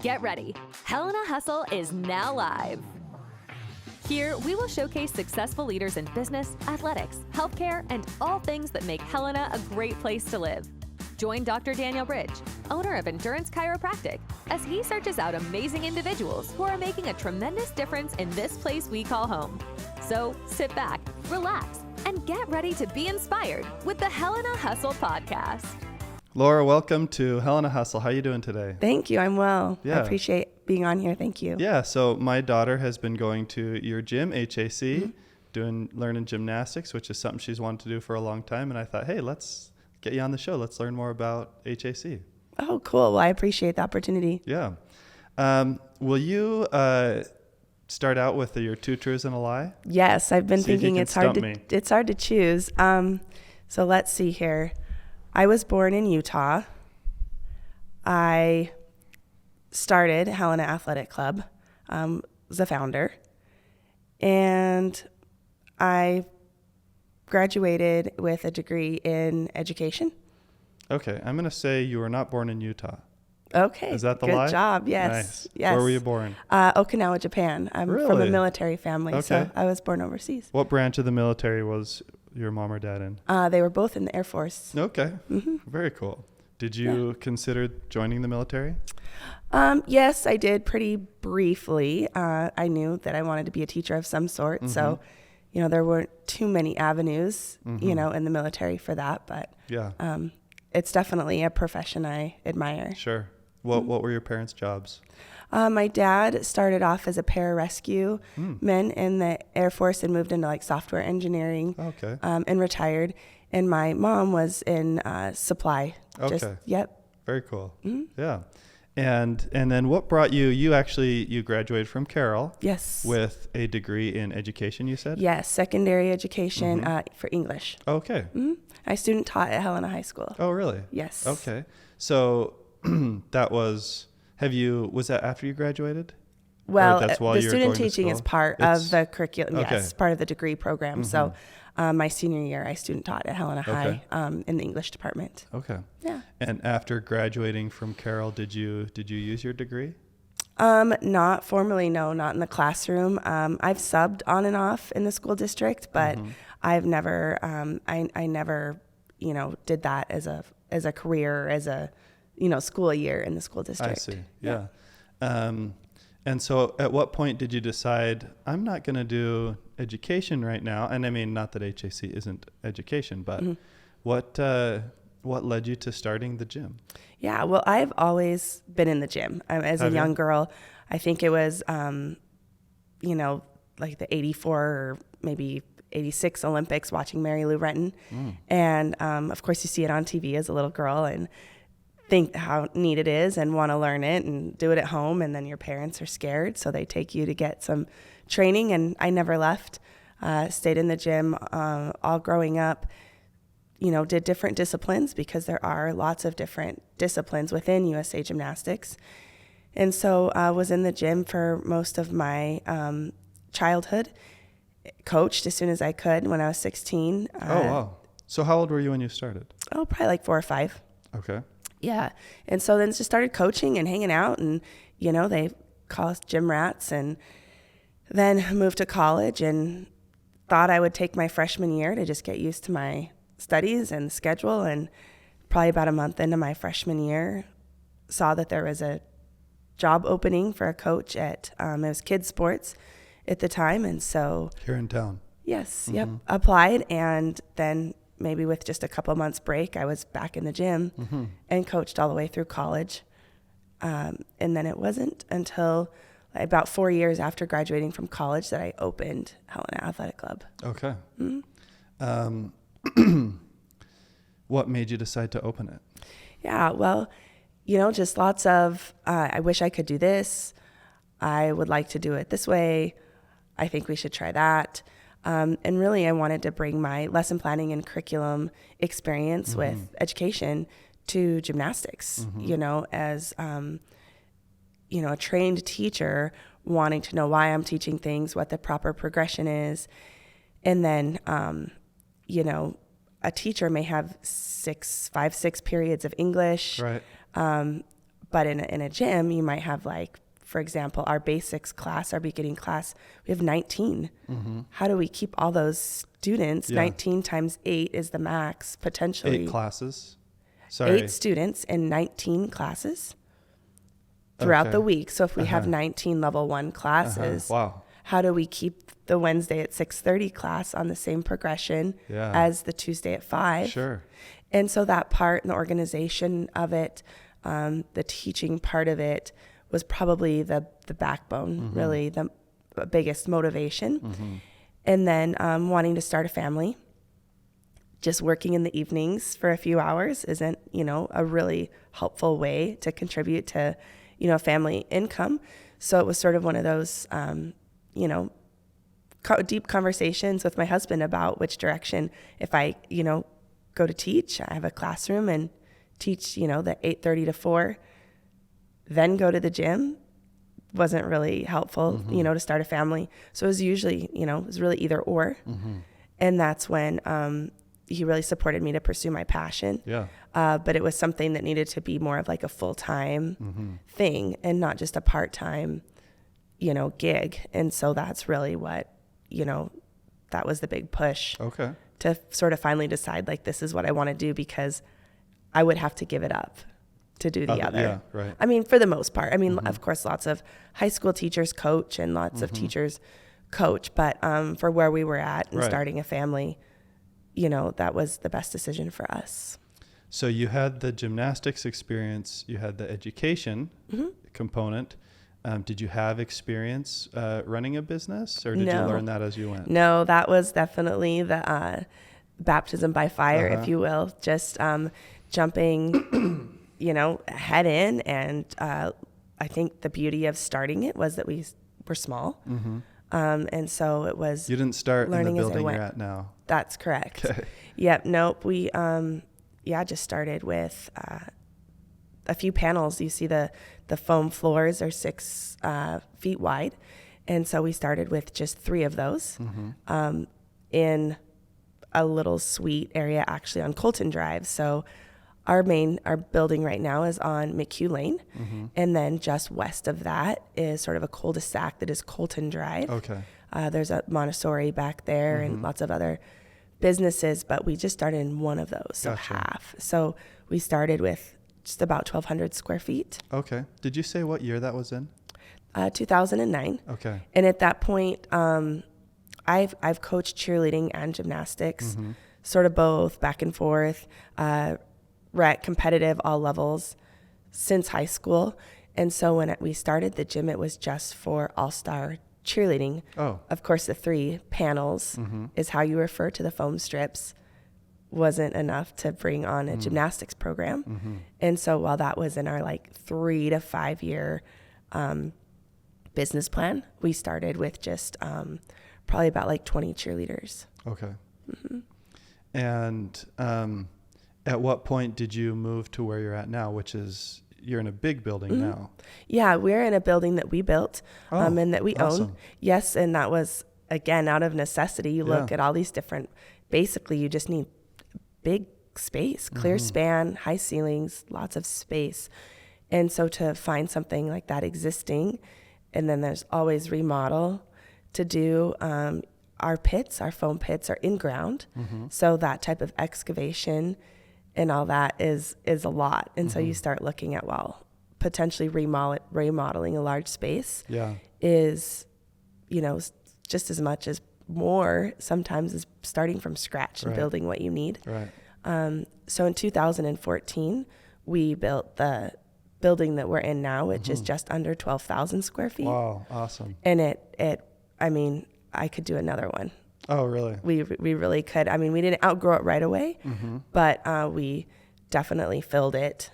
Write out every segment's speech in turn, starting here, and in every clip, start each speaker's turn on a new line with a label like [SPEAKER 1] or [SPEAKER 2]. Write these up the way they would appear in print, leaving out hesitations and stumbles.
[SPEAKER 1] Get ready. Helena Hustle is now live. Here, we will showcase successful leaders in business, athletics, healthcare, and all things that make Helena a great place to live. Join Dr. Daniel Bridge, owner of Endurance Chiropractic, as he searches out amazing individuals who are making a tremendous difference in this place we call home. So sit back, relax, and get ready to be inspired with the Helena Hustle podcast.
[SPEAKER 2] Laura, welcome to Helena Hustle. How are you doing today?
[SPEAKER 3] Thank you. I'm well.
[SPEAKER 2] Yeah.
[SPEAKER 3] I appreciate being on here. Thank you.
[SPEAKER 2] Yeah. So my daughter has been going to your gym, HAC, learning gymnastics, which is something she's wanted to do for a long time. And I thought, hey, let's get you on the show. Let's learn more about HAC.
[SPEAKER 3] Oh, cool. Well, I appreciate the opportunity.
[SPEAKER 2] Yeah. Will you start out with your two truths and a lie?
[SPEAKER 3] Yes, I've been
[SPEAKER 2] See if you
[SPEAKER 3] thinking
[SPEAKER 2] can
[SPEAKER 3] it's hard to choose. So let's see here. I was born in Utah. I started Helena Athletic Club, was a founder, and I graduated with a degree in education.
[SPEAKER 2] Okay. I'm going to say you were not born in Utah.
[SPEAKER 3] Okay.
[SPEAKER 2] Is that the
[SPEAKER 3] Good
[SPEAKER 2] lie?
[SPEAKER 3] job. Yes.
[SPEAKER 2] Nice.
[SPEAKER 3] Yes.
[SPEAKER 2] Where were you born?
[SPEAKER 3] Okinawa, Japan. I'm from a
[SPEAKER 2] Really?
[SPEAKER 3] military family, so
[SPEAKER 2] Okay.
[SPEAKER 3] I was born overseas.
[SPEAKER 2] What branch of the military was your mom or dad in?
[SPEAKER 3] They were both in the Air Force.
[SPEAKER 2] Okay. Very cool. Did you consider joining the military?
[SPEAKER 3] Yes, I did pretty briefly. I knew that I wanted to be a teacher of some sort. So, there weren't too many avenues, in the military for that. But
[SPEAKER 2] Yeah.
[SPEAKER 3] it's definitely a profession I admire.
[SPEAKER 2] Sure. What were your parents' jobs?
[SPEAKER 3] My dad started off as a pararescue man in the Air Force and moved into like software engineering.
[SPEAKER 2] Okay.
[SPEAKER 3] And retired. And my mom was in supply.
[SPEAKER 2] Okay.
[SPEAKER 3] Yep.
[SPEAKER 2] Very cool. Yeah. And then what brought you graduated from Carroll.
[SPEAKER 3] Yes.
[SPEAKER 2] With a degree in education, you said?
[SPEAKER 3] Yes, secondary education for English.
[SPEAKER 2] Okay.
[SPEAKER 3] I student taught at Helena High School.
[SPEAKER 2] Oh, really?
[SPEAKER 3] Yes.
[SPEAKER 2] Okay. So was that after you graduated?
[SPEAKER 3] Well,
[SPEAKER 2] that's while
[SPEAKER 3] the
[SPEAKER 2] you were
[SPEAKER 3] student
[SPEAKER 2] going to
[SPEAKER 3] teaching is
[SPEAKER 2] school?
[SPEAKER 3] part of the curriculum.
[SPEAKER 2] Okay.
[SPEAKER 3] Yes, part of the degree program. So my senior year, I student taught at Helena High in the English department.
[SPEAKER 2] Okay.
[SPEAKER 3] Yeah.
[SPEAKER 2] And after graduating from Carroll, did you use your degree?
[SPEAKER 3] Not formally, no, not in the classroom. I've subbed on and off in the school district, but I've never, I never, did that as a career, as a, school year in the school district.
[SPEAKER 2] I see. Yeah. And so at what point did you decide, I'm not going to do education right now? And I mean, not that HAC isn't education, but what led you to starting the gym? Yeah,
[SPEAKER 3] well, I've always been in the gym. As a young girl, I think it was, like the 84 or maybe 86 Olympics, watching Mary Lou Retton. And of course, you see it on TV as a little girl and think how neat it is and want to learn it and do it at home. And then your parents are scared, so they take you to get some training. And I never left, stayed in the gym all growing up. Did different disciplines because there are lots of different disciplines within USA Gymnastics. And so I was in the gym for most of my childhood, coached as soon as I could when I was 16.
[SPEAKER 2] Oh, wow. So how old were you when you started?
[SPEAKER 3] Oh, probably like 4 or 5.
[SPEAKER 2] Okay.
[SPEAKER 3] Yeah. And so then just started coaching and hanging out and, they call us gym rats, and then moved to college and thought I would take my freshman year to just get used to my studies and schedule. And probably about a month into my freshman year, saw that there was a job opening for a coach at, it was kids sports at the time. And so
[SPEAKER 2] here in town.
[SPEAKER 3] Yes. Yep. Applied. And then maybe with just a couple months break, I was back in the gym and coached all the way through college. And then it wasn't until about 4 years after graduating from college that I opened Helena Athletic Club.
[SPEAKER 2] Okay. What made you decide to open it?
[SPEAKER 3] Yeah, well, just lots of, I wish I could do this. I would like to do it this way. I think we should try that. And really, I wanted to bring my lesson planning and curriculum experience with education to gymnastics, as, a trained teacher wanting to know why I'm teaching things, what the proper progression is. And then, a teacher may have 5, 6 periods of English.
[SPEAKER 2] Right.
[SPEAKER 3] But in a gym, you might have like, for example, our basics class, our beginning class, we have 19. How do we keep all those students? 19 times 8 is the max, potentially.
[SPEAKER 2] 8 classes? Sorry.
[SPEAKER 3] 8 students in 19 classes throughout the week. So if we have 19 level 1 classes,
[SPEAKER 2] Wow.
[SPEAKER 3] how do we keep the Wednesday at 6:30 class on the same progression as the Tuesday at 5?
[SPEAKER 2] Sure.
[SPEAKER 3] And so that part and the organization of it, the teaching part of it was probably the backbone, really the biggest motivation. And then wanting to start a family, just working in the evenings for a few hours isn't, a really helpful way to contribute to, family income. So it was sort of one of those, deep conversations with my husband about which direction, if I, go to teach, I have a classroom and teach, the 8:30 to 4, then go to the gym wasn't really helpful, to start a family. So it was usually, it was really either or. And that's when he really supported me to pursue my passion.
[SPEAKER 2] Yeah.
[SPEAKER 3] But it was something that needed to be more of like a full-time thing and not just a part-time, gig. And so that's really what, that was the big push.
[SPEAKER 2] Okay.
[SPEAKER 3] To sort of finally decide like, this is what I want to do, because I would have to give it up to do the other.
[SPEAKER 2] Yeah, right.
[SPEAKER 3] I mean, for the most part, of course, lots of high school teachers coach and lots of teachers coach, but for where we were at and starting a family, that was the best decision for us.
[SPEAKER 2] So you had the gymnastics experience, you had the education component. Did you have experience running a business, or did you learn that as you went?
[SPEAKER 3] No, that was definitely the baptism by fire, if you will. Just jumping, head in. And I think the beauty of starting it was that we were small. And so it was
[SPEAKER 2] You didn't start in the building you're at now.
[SPEAKER 3] That's correct.
[SPEAKER 2] Okay.
[SPEAKER 3] Yep. Nope. We, just started with a few panels. You see the foam floors are 6 feet wide. And so we started with just 3 of those in a little suite area actually on Colton Drive. So our building right now is on McHugh Lane. And then just west of that is sort of a cul-de-sac that is Colton Drive.
[SPEAKER 2] Okay.
[SPEAKER 3] There's a Montessori back there and lots of other businesses, but we just started in one of those, so
[SPEAKER 2] Gotcha.
[SPEAKER 3] half. So we started with just about 1,200 square feet.
[SPEAKER 2] Okay. Did you say what year that was in?
[SPEAKER 3] 2009.
[SPEAKER 2] Okay.
[SPEAKER 3] And at that point, I've coached cheerleading and gymnastics, sort of both back and forth, rec, competitive, all levels since high school. And so when we started the gym, it was just for all-star cheerleading.
[SPEAKER 2] Oh.
[SPEAKER 3] Of course, the 3 panels is how you refer to the foam strips. Wasn't enough to bring on a gymnastics program. And so while that was in our 3 to 5 year business plan, we started with just probably about 20 cheerleaders.
[SPEAKER 2] Okay. And at what point did you move to where you're at now, which is you're in a big building now?
[SPEAKER 3] Yeah, we're in a building that we built and that we
[SPEAKER 2] awesome.
[SPEAKER 3] own. Yes, and that was, again, out of necessity. You look at all these different, basically you just need big space, clear span, high ceilings, lots of space. And so to find something like that existing, and then there's always remodel to do. Our foam pits are in ground. So that type of excavation and all that is a lot. And so you start looking at, potentially remodeling a large space is, just as much as more sometimes is starting from scratch and building what you need.
[SPEAKER 2] Right.
[SPEAKER 3] So in 2014, we built the building that we're in now, which is just under 12,000 square feet.
[SPEAKER 2] Wow. Awesome.
[SPEAKER 3] And I could do another one.
[SPEAKER 2] Oh, really?
[SPEAKER 3] We really could. We didn't outgrow it right away, but we definitely filled it.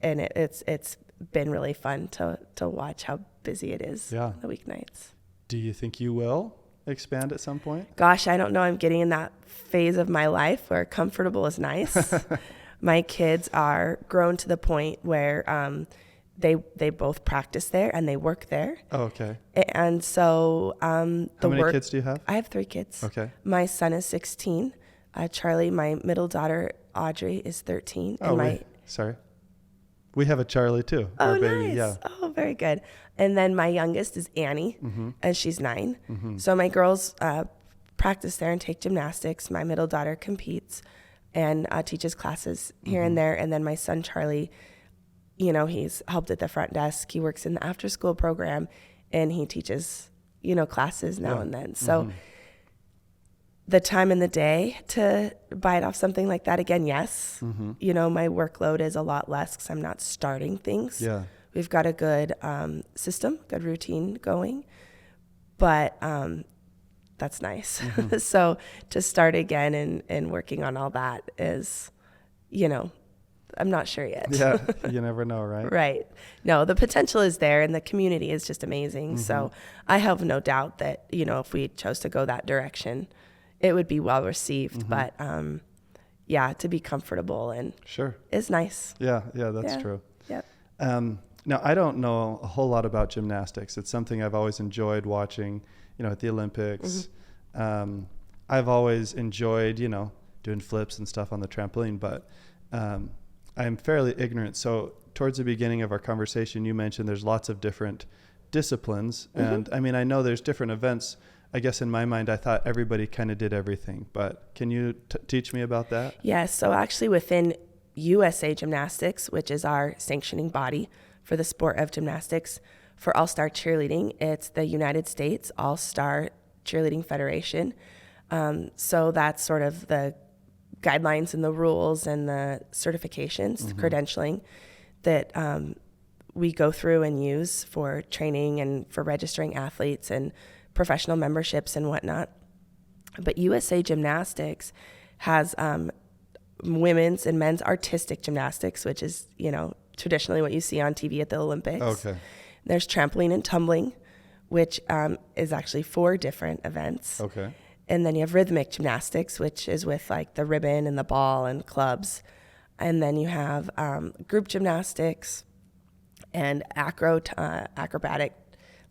[SPEAKER 3] And it's been really fun to watch how busy it is on the weeknights.
[SPEAKER 2] Do you think you will expand at some point?
[SPEAKER 3] Gosh, I don't know. I'm getting in that phase of my life where comfortable is nice. My kids are grown to the point where they both practice there and they work there.
[SPEAKER 2] Oh, okay.
[SPEAKER 3] And so
[SPEAKER 2] How many kids do you have?
[SPEAKER 3] I have 3 kids.
[SPEAKER 2] Okay.
[SPEAKER 3] My son is 16. Charlie, my middle daughter, Audrey, is 13.
[SPEAKER 2] Oh, wait. Sorry. We have a Charlie too.
[SPEAKER 3] Oh,
[SPEAKER 2] our baby.
[SPEAKER 3] nice.
[SPEAKER 2] Yeah.
[SPEAKER 3] Oh, very good. And then my youngest is Annie, and she's 9. So my girls practice there and take gymnastics. My middle daughter competes and teaches classes here and there. And then my son, Charlie, you know, he's helped at the front desk. He works in the after school program and he teaches, you know, classes now and then. So the time in the day to bite off something like that again, yes. You know, my workload is a lot less because I'm not starting things.
[SPEAKER 2] Yeah.
[SPEAKER 3] We've got a good system, good routine going, but that's nice. So to start again and working on all that is, you know, I'm not sure yet.
[SPEAKER 2] Yeah, you never know, right?
[SPEAKER 3] Right. No, the potential is there and the community is just amazing. So I have no doubt that, you know, if we chose to go that direction, it would be well received. But yeah, to be comfortable and
[SPEAKER 2] Sure.
[SPEAKER 3] is nice.
[SPEAKER 2] Yeah, that's true.
[SPEAKER 3] Yep.
[SPEAKER 2] Now, I don't know a whole lot about gymnastics. It's something I've always enjoyed watching, you know, at the Olympics. I've always enjoyed, you know, doing flips and stuff on the trampoline, but I'm fairly ignorant. So towards the beginning of our conversation, you mentioned there's lots of different disciplines. And I mean, I know there's different events. I guess in my mind, I thought everybody kind of did everything, but can you teach me about that?
[SPEAKER 3] Yeah. So actually within USA Gymnastics, which is our sanctioning body for the sport of gymnastics, for all-star cheerleading, it's the United States All-Star Cheerleading Federation. So that's sort of the guidelines and the rules and the certifications, the credentialing that we go through and use for training and for registering athletes and professional memberships and whatnot. But USA Gymnastics has women's and men's artistic gymnastics, which is, you know, traditionally what you see on TV at the Olympics.
[SPEAKER 2] Okay.
[SPEAKER 3] There's trampoline and tumbling, which is actually 4 different events.
[SPEAKER 2] Okay.
[SPEAKER 3] And then you have rhythmic gymnastics, which is with like the ribbon and the ball and clubs. And then you have group gymnastics and acrobatic.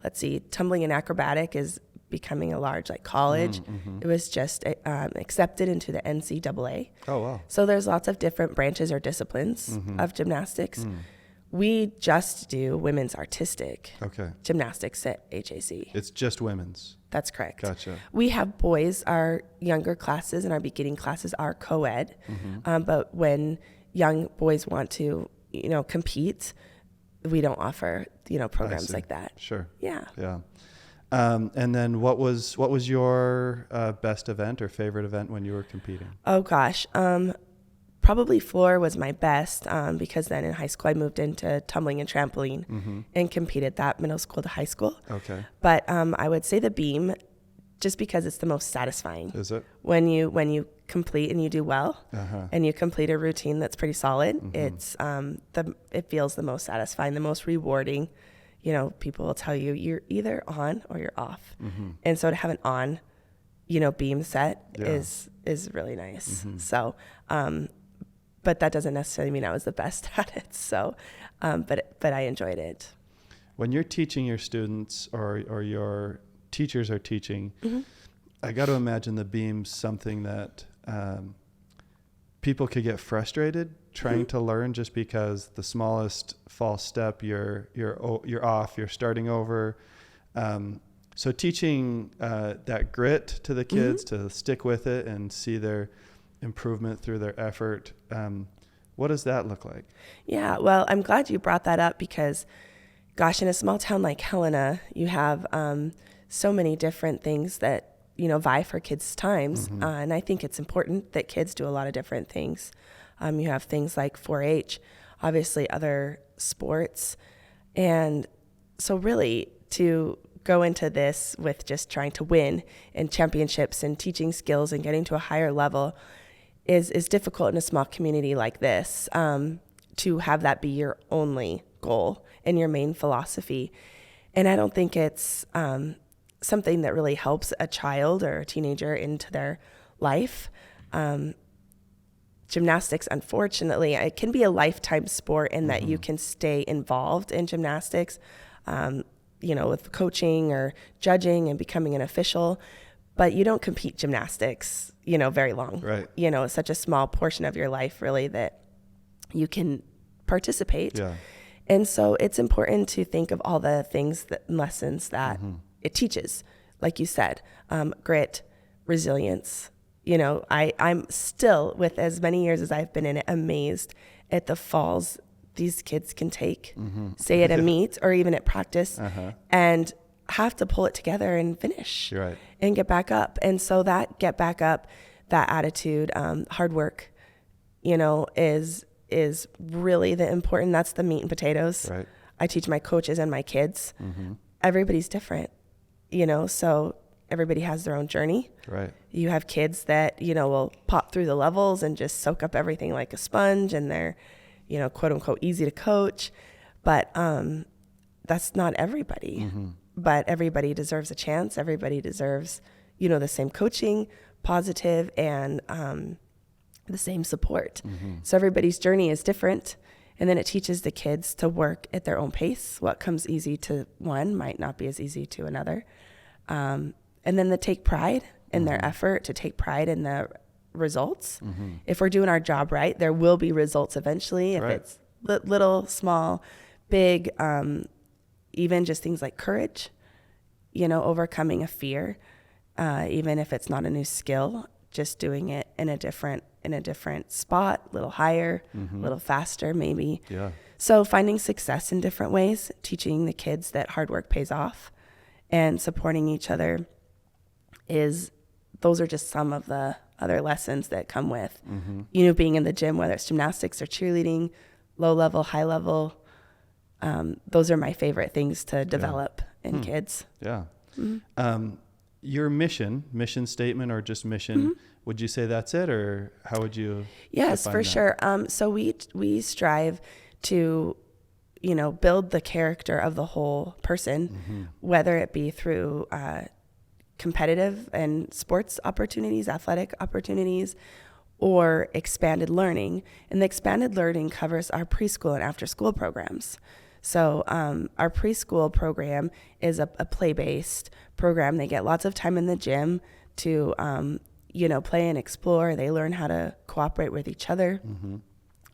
[SPEAKER 3] Let's see, tumbling and acrobatic is becoming a large like college. It was just accepted into the NCAA.
[SPEAKER 2] Oh, wow.
[SPEAKER 3] So there's lots of different branches or disciplines of gymnastics. We just do women's artistic gymnastics at HAC.
[SPEAKER 2] It's just women's.
[SPEAKER 3] That's correct.
[SPEAKER 2] Gotcha.
[SPEAKER 3] We have boys, our younger classes and our beginning classes are co-ed. But when young boys want to, you know, compete, we don't offer, you know, programs like that.
[SPEAKER 2] Sure.
[SPEAKER 3] Yeah.
[SPEAKER 2] Yeah. And then what was your best event or favorite event when you were competing?
[SPEAKER 3] Oh gosh. Probably floor was my best because then in high school I moved into tumbling and trampoline and competed that middle school to high school.
[SPEAKER 2] Okay.
[SPEAKER 3] But I would say the beam, just because it's the most satisfying.
[SPEAKER 2] Is it?
[SPEAKER 3] When you complete and you do well and you complete a routine that's pretty solid, it's it feels the most satisfying, the most rewarding. You know, people will tell you you're either on or you're off. And so to have an on, you know, beam set is really nice. So, but that doesn't necessarily mean I was the best at it. So, but I enjoyed it.
[SPEAKER 2] When you're teaching your students or your teachers are teaching, I got to imagine the beam's something that people could get frustrated trying to learn just because the smallest false step you're off, you're starting over. So teaching that grit to the kids to stick with it and see their improvement through their effort. What does that look like? Yeah,
[SPEAKER 3] well, I'm glad you brought that up because, gosh, in a small town like Helena, you have so many different things that, you know, vie for kids' times. And I think it's important that kids do a lot of different things. You have things like 4-H, obviously other sports. And so really to go into this with just trying to win in championships and teaching skills and getting to a higher level is difficult in a small community like this, to have that be your only goal and your main philosophy. And I don't think it's something that really helps a child or a teenager into their life. Gymnastics, unfortunately, it can be a lifetime sport in that you can stay involved in gymnastics, you know, with coaching or judging and becoming an official, but you don't compete gymnastics, you know, very long.
[SPEAKER 2] Right.
[SPEAKER 3] You know, it's such a small portion of your life, really, that you can participate.
[SPEAKER 2] Yeah.
[SPEAKER 3] And so it's important to think of all the lessons that it teaches. Like you said, grit, resilience. I'm still, with as many years as I've been in it, amazed at the falls these kids can take, say at a meet or even at practice, and have to pull it together and finish.
[SPEAKER 2] You're right.
[SPEAKER 3] And get back up. And so that get back up, that attitude, hard work, is really the important, that's the meat and potatoes.
[SPEAKER 2] Right.
[SPEAKER 3] I teach my coaches and my kids. Everybody's different, so everybody has their own journey.
[SPEAKER 2] Right.
[SPEAKER 3] You have kids that, will pop through the levels and just soak up everything like a sponge, and they're, quote unquote, easy to coach. But that's not everybody. But everybody deserves a chance. Everybody deserves, the same coaching, positive, and the same support. So everybody's journey is different. And then it teaches the kids to work at their own pace. What comes easy to one might not be as easy to another. And then to take pride in their effort, to take pride in the results. If we're doing our job right, there will be results eventually. If it's little, small, big, even just things like courage, overcoming a fear, even if it's not a new skill, just doing it in a different spot, a little higher, a little faster maybe.
[SPEAKER 2] Yeah.
[SPEAKER 3] So finding success in different ways, teaching the kids that hard work pays off, and supporting each other those are just some of the other lessons that come with, being in the gym, whether it's gymnastics or cheerleading, low level, high level. Those are my favorite things to develop in kids.
[SPEAKER 2] Yeah. Your mission statement, or just mission, would you say that's it, or how would you?
[SPEAKER 3] Yes, for sure. So we strive to, build the character of the whole person, whether it be through competitive and sports opportunities, athletic opportunities, or expanded learning. And the expanded learning covers our preschool and after school programs. So our preschool program is a play-based program. They get lots of time in the gym to, play and explore. They learn how to cooperate with each other.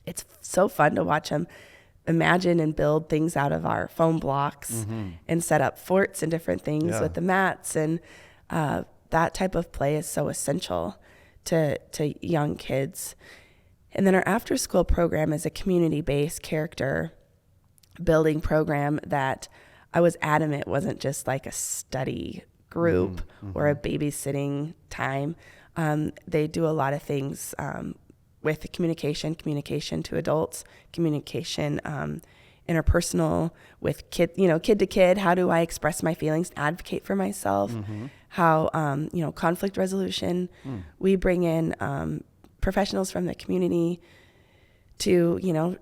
[SPEAKER 3] It's so fun to watch them imagine and build things out of our foam blocks and set up forts and different things with the mats. And that type of play is so essential to young kids. And then our after-school program is a community-based character building program that I was adamant wasn't just like a study group or a babysitting time. They do a lot of things with the communication to adults, communication interpersonal with kid to kid. How do I express my feelings, advocate for myself? How conflict resolution. We bring in professionals from the community to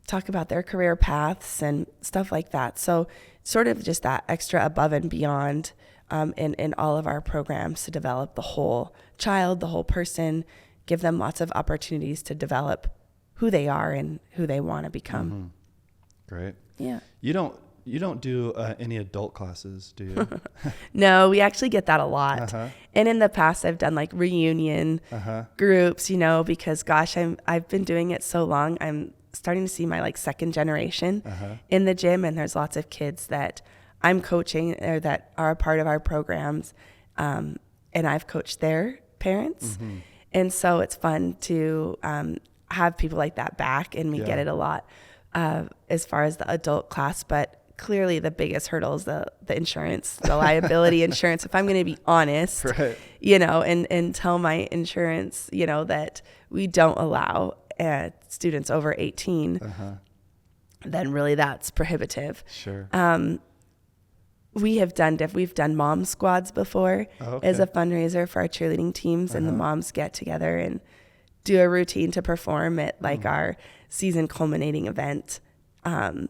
[SPEAKER 3] talk about their career paths and stuff like that. So sort of just that extra above and beyond in all of our programs to develop the whole child, the whole person, give them lots of opportunities to develop who they are and who they want to become.
[SPEAKER 2] Great.
[SPEAKER 3] Yeah.
[SPEAKER 2] You don't do any adult classes, do you?
[SPEAKER 3] No, we actually get that a lot. And in the past, I've done like reunion groups, because gosh, I've been doing it so long. I'm starting to see my like second generation in the gym, and there's lots of kids that I'm coaching or that are a part of our programs, and I've coached their parents. And so it's fun to have people like that back, and we get it a lot as far as the adult class. But clearly the biggest hurdle is the insurance, the liability insurance. If I'm going to be honest, and tell my insurance, that we don't allow students over 18, then really that's prohibitive.
[SPEAKER 2] Sure.
[SPEAKER 3] We've done mom squads before as a fundraiser for our cheerleading teams, and the moms get together and do a routine to perform at like our season culminating event. And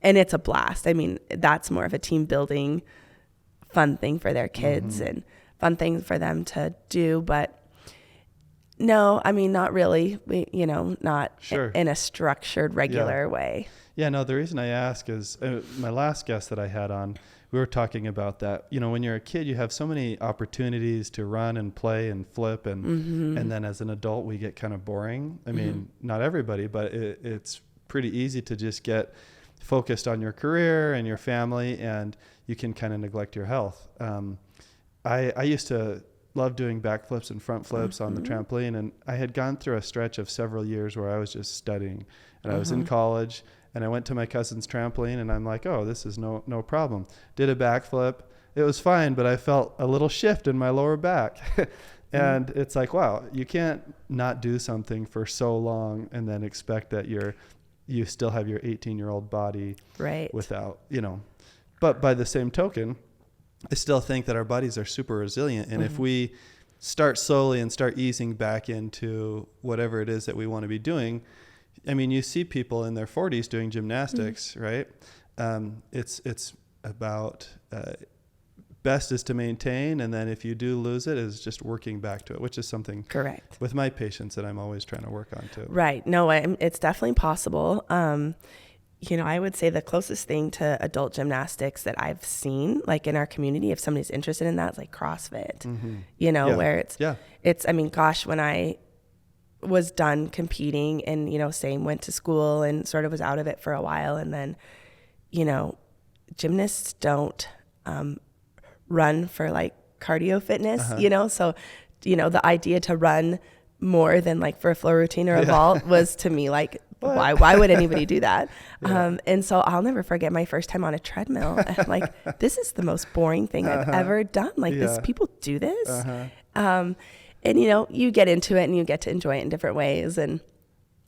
[SPEAKER 3] it's a blast. I mean, that's more of a team building fun thing for their kids and fun thing for them to do. But no, I mean, not really. We, not in a structured, regular way.
[SPEAKER 2] Yeah, no, the reason I ask is my last guest that I had on, we were talking about that. When you're a kid, you have so many opportunities to run and play and flip. And then as an adult, we get kind of boring. I mean, not everybody, but it's pretty easy to just get focused on your career and your family, and you can kind of neglect your health. I used to love doing backflips and front flips on the trampoline, and I had gone through a stretch of several years where I was just studying, and I was in college, and I went to my cousin's trampoline, and I'm like, oh, this is no problem. Did a backflip. It was fine, but I felt a little shift in my lower back. And it's like, wow, you can't not do something for so long and then expect that you still have your 18-year-old body without, But by the same token, I still think that our bodies are super resilient. And if we start slowly and start easing back into whatever it is that we want to be doing, I mean, you see people in their 40s doing gymnastics, right? It's about best is to maintain, and then if you do lose it, is just working back to it, which is something
[SPEAKER 3] correct
[SPEAKER 2] with my patients that I'm always trying to work on too.
[SPEAKER 3] Right. No, it's definitely possible. I would say the closest thing to adult gymnastics that I've seen, like in our community, if somebody's interested in that, is like CrossFit, where it's, I mean, gosh, when I was done competing and, went to school and sort of was out of it for a while. And then, gymnasts don't, run for like cardio fitness, so, the idea to run more than like for a floor routine or a vault was to me like, why would anybody do that? And so I'll never forget my first time on a treadmill. I'm like, this is the most boring thing I've ever done. Like this, people do this. And you get into it and you get to enjoy it in different ways. And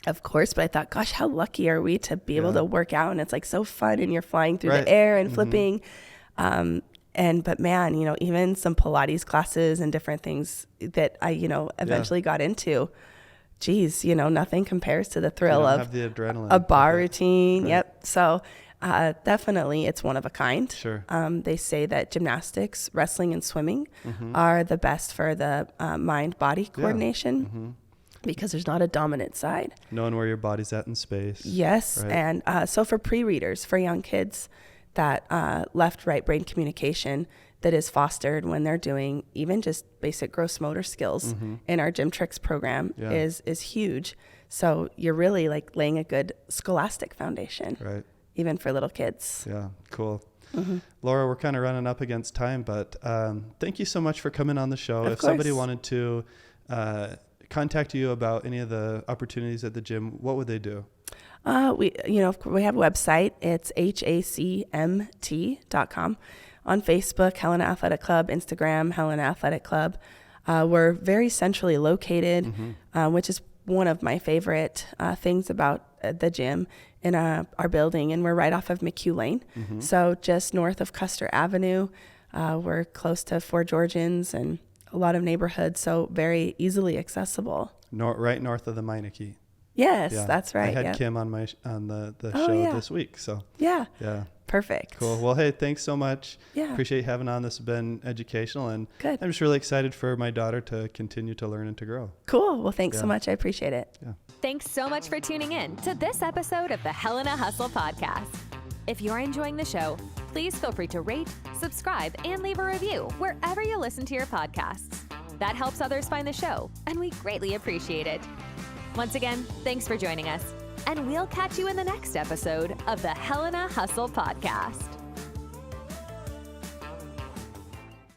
[SPEAKER 3] of course, but I thought, gosh, how lucky are we to be able to work out? And it's like so fun and you're flying through the air and flipping. But man, even some Pilates classes and different things that I, eventually got into, geez, nothing compares to the thrill of
[SPEAKER 2] the adrenaline,
[SPEAKER 3] a bar routine. Right. Yep. So, definitely it's one of a kind.
[SPEAKER 2] Sure.
[SPEAKER 3] They say that gymnastics, wrestling and swimming are the best for the mind-body coordination. Because there's not a dominant side.
[SPEAKER 2] Knowing where your body's at in space.
[SPEAKER 3] Yes.
[SPEAKER 2] Right.
[SPEAKER 3] And so for pre-readers, for young kids, that left-right brain communication that is fostered when they're doing even just basic gross motor skills in our Gym Tricks program is huge. So you're really like laying a good scholastic foundation,
[SPEAKER 2] right? Even
[SPEAKER 3] for little kids.
[SPEAKER 2] Yeah, cool. Laura, we're kind of running up against time, but thank you so much for coming on the show. If somebody wanted to contact you about any of the opportunities at the gym, what would they do? We have a website. It's hacmt.com. On Facebook, Helena Athletic Club. Instagram, Helena Athletic Club. We're very centrally located, which is one of my favorite things about the gym in our building. And we're right off of McHugh Lane. So just north of Custer Avenue. We're close to Fort Georgians and a lot of neighborhoods, so very easily accessible. Right north of the Meineke. Yes, that's right. I had Kim on the show this week. So yeah. Perfect. Cool. Well, hey, thanks so much. Yeah. Appreciate having on. This has been educational, and good. I'm just really excited for my daughter to continue to learn and to grow. Cool. Well, thanks so much. I appreciate it. Yeah. Thanks so much for tuning in to this episode of the Helena Hustle podcast. If you're enjoying the show, please feel free to rate, subscribe, and leave a review wherever you listen to your podcasts. That helps others find the show, and we greatly appreciate it. Once again, thanks for joining us, and we'll catch you in the next episode of the Helena Hustle podcast.